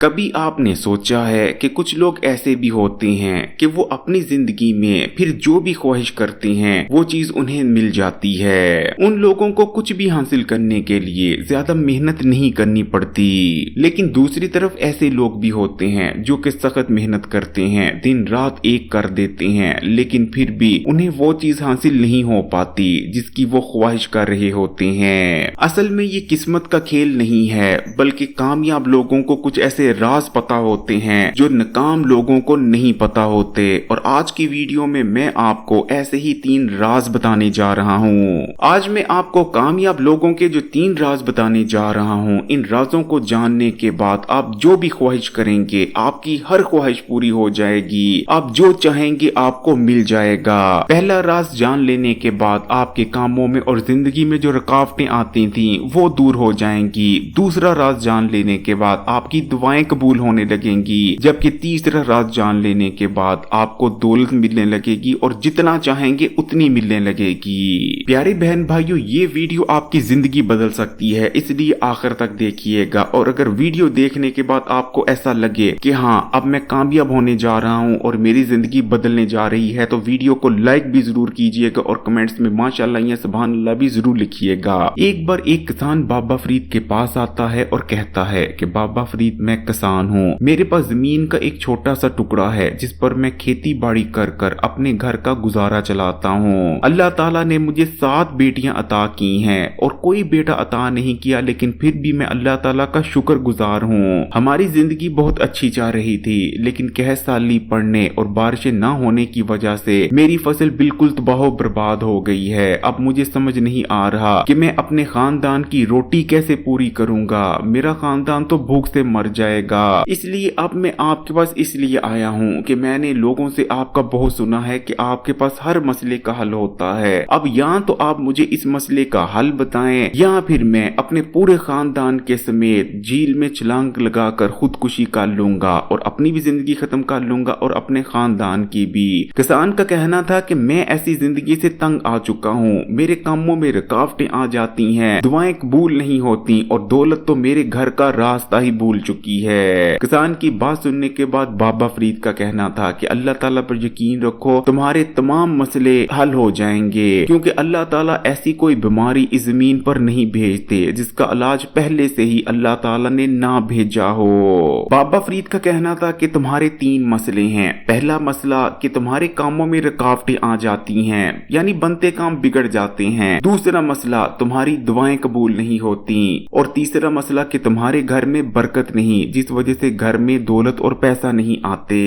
کبھی آپ نے سوچا ہے کہ کچھ لوگ ایسے بھی ہوتے ہیں کہ وہ اپنی زندگی میں پھر جو بھی خواہش کرتے ہیں وہ چیز انہیں مل جاتی ہے۔ ان لوگوں کو کچھ بھی حاصل کرنے کے لیے زیادہ محنت نہیں کرنی پڑتی، لیکن دوسری طرف ایسے لوگ بھی ہوتے ہیں جو کہ سخت محنت کرتے ہیں، دن رات ایک کر دیتے ہیں، لیکن پھر بھی انہیں وہ چیز حاصل نہیں ہو پاتی جس کی وہ خواہش کر رہے ہوتے ہیں۔ اصل میں یہ قسمت کا کھیل نہیں ہے، بلکہ کامیاب لوگوں کو کچھ ایسے راز پتا ہوتے ہیں جو ناکام لوگوں کو نہیں پتا ہوتے، اور آج کی ویڈیو میں میں آپ کو ایسے ہی 3 راز بتانے جا رہا ہوں۔ آج میں آپ کو کامیاب لوگوں کے جو 3 راز بتانے جا رہا ہوں، ان رازوں کو جاننے کے بعد آپ جو بھی خواہش کریں گے آپ کی ہر خواہش پوری ہو جائے گی، آپ جو چاہیں گے آپ کو مل جائے گا۔ پہلا راز جان لینے کے بعد آپ کے کاموں میں اور زندگی میں جو رکاوٹیں آتی تھیں وہ دور ہو جائیں گی۔ دوسرا راز جان لینے کے بعد آپ کی دعائیں قبول ہونے لگیں گی، جبکہ تیسرا راز جان لینے کے بعد آپ کو دولت ملنے لگے گی اور جتنا چاہیں گے اتنی ملنے لگے گی۔ پیارے بہن بھائیو، یہ ویڈیو آپ کی زندگی بدل سکتی ہے، اس لیے آخر تک دیکھیے گا، اور اگر ویڈیو دیکھنے کے بعد آپ کو ایسا لگے کہ ہاں اب میں کامیاب ہونے جا رہا ہوں اور میری زندگی بدلنے جا رہی ہے، تو ویڈیو کو لائک بھی ضرور کیجئے گا اور کمنٹس میں ماشاءاللہ یا سبحان اللہ بھی ضرور لکھیے گا۔ ایک بار ایک کسان بابا فرید کے پاس آتا ہے اور کہتا ہے کہ بابا فرید، میں کسان ہوں، میرے پاس زمین کا ایک چھوٹا سا ٹکڑا ہے جس پر میں کھیتی باڑی کر کر اپنے گھر کا گزارا چلاتا ہوں۔ اللہ تعالیٰ نے مجھے 7 بیٹیاں عطا کی ہیں اور کوئی بیٹا عطا نہیں کیا، لیکن پھر بھی میں اللہ تعالیٰ کا شکر گزار ہوں۔ ہماری زندگی بہت اچھی جا رہی تھی، لیکن قحط سالی پڑنے اور بارشیں نہ ہونے کی وجہ سے میری فصل بالکل تباہ و برباد ہو گئی ہے۔ اب مجھے سمجھ نہیں آ رہا کہ میں اپنے خاندان کی روٹی کیسے پوری کروں گا، میرا خاندان تو بھوک سے مر جائے گا۔ اس لیے اب میں آپ کے پاس اس لیے آیا ہوں کہ میں نے لوگوں سے آپ کا بہت سنا ہے کہ آپ کے پاس ہر مسئلے کا حل ہوتا ہے۔ اب یا تو آپ مجھے اس مسئلے کا حل بتائیں، یا پھر میں اپنے پورے خاندان کے سمیت جھیل میں چھلانگ لگا کر خودکشی کر لوں گا اور اپنی بھی زندگی ختم کر لوں گا اور اپنے خاندان کی بھی۔ کسان کا کہنا تھا کہ میں ایسی زندگی سے تنگ آ چکا ہوں، میرے کاموں میں رکاوٹیں آ جاتی ہیں، دعائیں قبول نہیں ہوتی اور دولت تو میرے گھر کا راستہ ہی بھول چکی ہے۔ کسان کی بات سننے کے بعد بابا فرید کا کہنا تھا کہ اللہ تعالیٰ پر یقین رکھو، تمہارے تمام مسئلے حل ہو جائیں گے، کیونکہ اللہ تعالیٰ ایسی کوئی بیماری اس زمین پر نہیں بھیجتے جس کا علاج پہلے سے ہی اللہ تعالیٰ نے نہ بھیجا ہو۔ بابا فرید کا کہنا تھا کہ تمہارے 3 مسئلے ہیں۔ پہلا مسئلہ کہ تمہارے کاموں میں رکاوٹیں آ جاتی ہیں، یعنی بنتے کام بگڑ جاتے ہیں۔ دوسرا مسئلہ تمہاری دعائیں قبول نہیں ہوتی، اور تیسرا مسئلہ کہ تمہارے گھر میں برکت نہیں، جس وجہ سے گھر میں دولت اور پیسہ نہیں آتے۔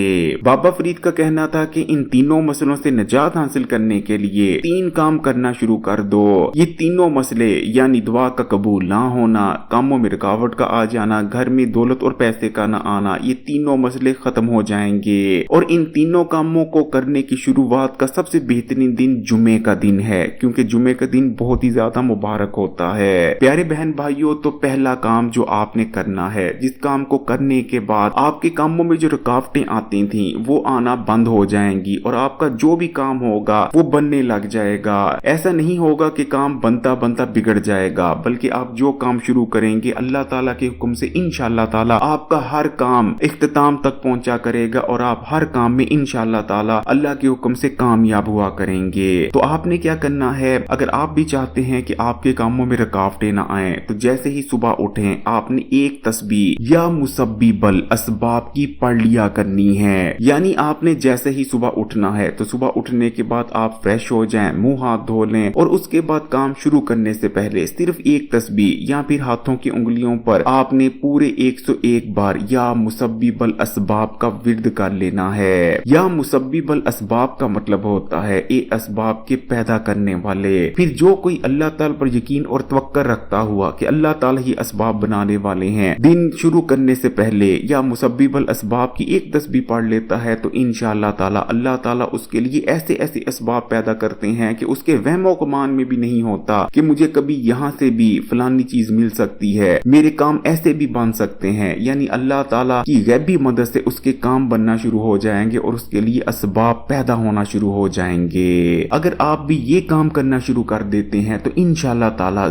بابا فرید کا کہنا تھا کہ ان تینوں مسئلوں سے نجات حاصل کرنے کے لیے 3 کام کرنا شروع کر دو۔ یہ تینوں مسئلے یعنی دعا کا قبول نہ ہونا، کاموں میں رکاوٹ کا آ جانا، گھر میں دولت اور پیسے کا نہ آنا، یہ تینوں مسئلے ختم ہو جائیں گے، اور ان تینوں کاموں کو کرنے کی شروعات کا سب سے بہترین دن جمعے کا دن ہے، کیونکہ جمعے کا دن بہت ہی زیادہ مبارک ہوتا ہے۔ پیارے بہن بھائیوں، تو پہلا کام جو آپ نے کرنا ہے، جس کام کو کرنے کے بعد آپ کے کاموں میں جو رکاوٹیں آتی تھیں وہ آنا بند ہو جائیں گی، اور آپ کا جو بھی کام ہوگا وہ بننے لگ جائے گا۔ ایسا نہیں ہوگا کہ کام بنتا بنتا بگڑ جائے گا، بلکہ آپ جو کام شروع کریں گے اللہ تعالیٰ کے حکم سے انشاءاللہ تعالیٰ آپ کا ہر کام اختتام تک پہنچا کرے گا، اور آپ ہر کام میں انشاءاللہ تعالیٰ اللہ کے حکم سے کامیاب ہوا کریں گے۔ تو آپ نے کیا کرنا ہے، اگر آپ بھی چاہتے ہیں کہ آپ کے کاموں میں رکاوٹیں نہ آئیں، تو جیسے ہی صبح اٹھیں آپ نے ایک تسبیح یا مسبب الاسباب کی پڑھ لیا کرنی ہے۔ یعنی آپ نے جیسے ہی صبح اٹھنا ہے تو صبح اٹھنے کے بعد آپ فریش ہو جائیں، منہ ہاتھ دھو لیں، اور اس کے بعد کام شروع کرنے سے پہلے صرف ایک تسبیح یا پھر ہاتھوں کی انگلیوں پر آپ نے پورے 101 بار یا مسبب الاسباب کا ورد کر لینا ہے۔ یا مسبب الاسباب کا مطلب ہوتا ہے اے اسباب کے پیدا کرنے والے۔ پھر جو کوئی اللہ تعالی پر یقین اور توکل رکھتا ہوا کہ اللہ تعالی ہی اسباب بنانے والے ہیں، دن شروع کرنے سے پہلے یا مسبب الاسباب کی ایک تسبیح پڑھ لیتا ہے، تو انشاءاللہ تعالی اللہ تعالی اس کے لیے ایسے ایسے اسباب پیدا کرتے ہیں کہ اس کے وہم و گمان میں بھی نہیں ہوتا کہ مجھے کبھی یہاں سے بھی فلانی چیز مل سکتی ہے، میرے کام ایسے بھی بن سکتے ہیں۔ یعنی اللہ تعالی کی غیبی مدد سے اس کے کام بننا شروع ہو جائیں گے اور اس کے لیے اسباب پیدا ہونا شروع ہو جائیں گے۔ اگر آپ بھی یہ کام کرنا شروع کر دیتے ہیں تو انشاءاللہ تعالی